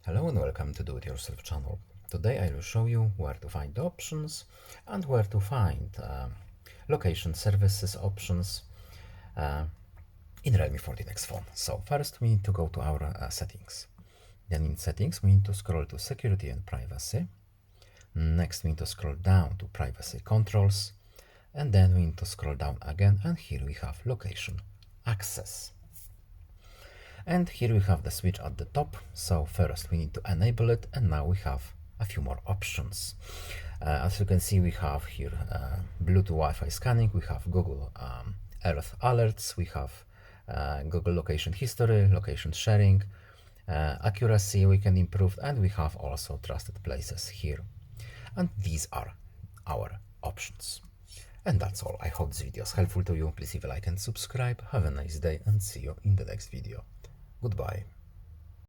Hello and welcome to Do It Yourself channel. Today I will show you where to find the options and where to find location services options in Realme 14x phone. So first we need to go to our settings. Then in settings we need to scroll to security and privacy. Next we need to scroll down to privacy controls, and then we need to scroll down again, and here we have location access. And here we have the switch at the top. So first we need to enable it, and now we have a few more options. As you can see, we have here Bluetooth Wi-Fi scanning, we have Google Earth alerts, we have Google location history, location sharing, accuracy we can improve, and we have also trusted places here. And these are our options. And that's all. I hope this video is helpful to you. Please leave a like and subscribe. Have a nice day and see you in the next video. Goodbye.